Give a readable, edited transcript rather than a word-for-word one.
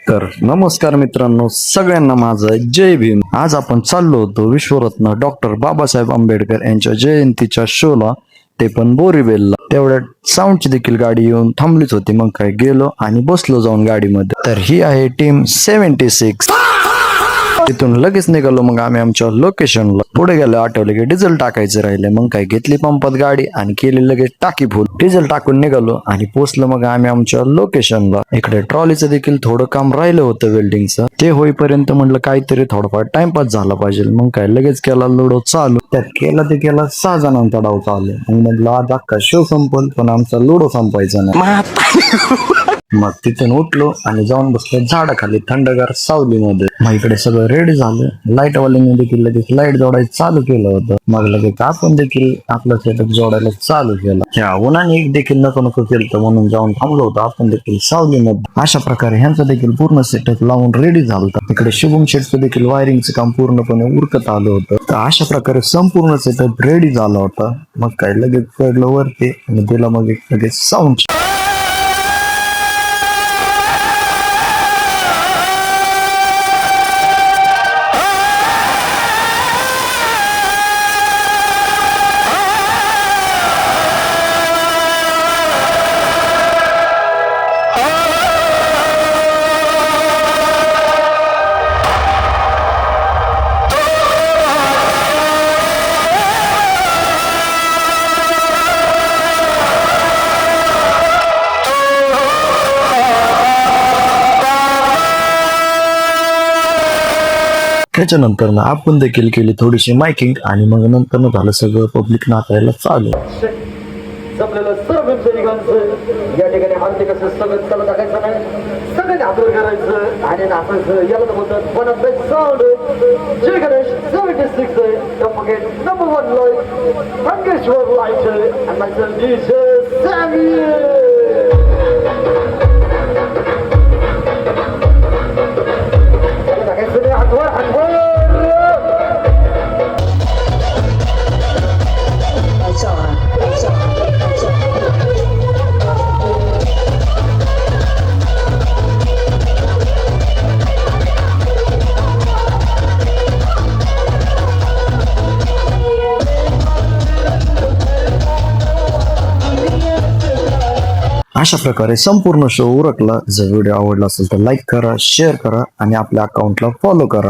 तर नमस्कार मित्रांनो, सगळ्यांना माझं जय भीम. आज आपण चाललो होतो विश्वरत्न डॉक्टर बाबासाहेब आंबेडकर यांच्या जयंतीच्या शोला, ते पण बोरीवेलला. तेवढ्यात साऊंडची देखील गाडी येऊन थांबलीच होती. मग काय गेलो आणि बसलो जाऊन गाडीमध्ये. तर ही आहे टीम 76. तिथून लगेच निघालो मग आम्ही आमच्या लोकेशनला. पुढे गेलो, आठवले की डिझेल टाकायचं राहिले. मग काय घेतली पंपात गाडी आणि केली लगेच टाकी फुल. डिझेल टाकून निघालो आणि पोहोचलो मग आम्ही आमच्या लोकेशनला. इकडे ट्रॉलीचं देखील थोडं काम राहिलं होतं वेल्डिंगचं. ते होईपर्यंत म्हटलं काहीतरी थोडंफार टाइमपास झाला पाहिजे. मग काय लगेच केला लुडो चालू. त्यात केला 6 जणांचा डाव चालू. मग म्हटलं आज अख्खा शो संपल पण आमचा लुडो संपायचा नाही. मग तिथून उठलो आणि जाऊन बसलो झाडाखाली थंडगार सावलीमध्ये. मग इकडे सगळं रेडी झालं. लाईट वाल्यांनी देखील लगेच लाईट जोडायचं चालू केलं होतं. मग लगेच आपण देखील आपलं सेटअप जोडायला चालू केलं. ह्या उन्हाने एक देखील नको केलं म्हणून जाऊन थांबलो होतो आपण देखील सावलीमध्ये. अशा प्रकारे ह्यांचं देखील पूर्ण सेटअप लावून रेडी झालं होतं. इकडे शुभम शेटचं देखील वायरिंगचं काम पूर्णपणे उरकत आलं होतं. तर अशा प्रकारे संपूर्ण सेटअप रेडी झाला होता. मग काय लगेच चढलं वरती आणि दिला मग लगेच साऊंड. त्याच्यानंतर ना आपण देखील केली थोडीशी मायकिंग आणि मग नंतर झालं सगळं पब्लिक नाचायला चालू. जमलेलं सर्व सैनिकांचं या ठिकाणी हार्दिक असं स्वागत चालत टाकायचं नाही. सगळ्यांनी आदर करायचं आणि नाचायचं. याला तर म्हणतात one of the sound Jai Ganesh 76 number 1 light Mangeshwar light and myself DJ Samuel. अशा प्रकारे संपूर्ण शो उरकला. जर व्हिडिओ आवडला असेल तर लाईक करा, शेअर करा आणि आपल्या अकाउंटला फॉलो करा.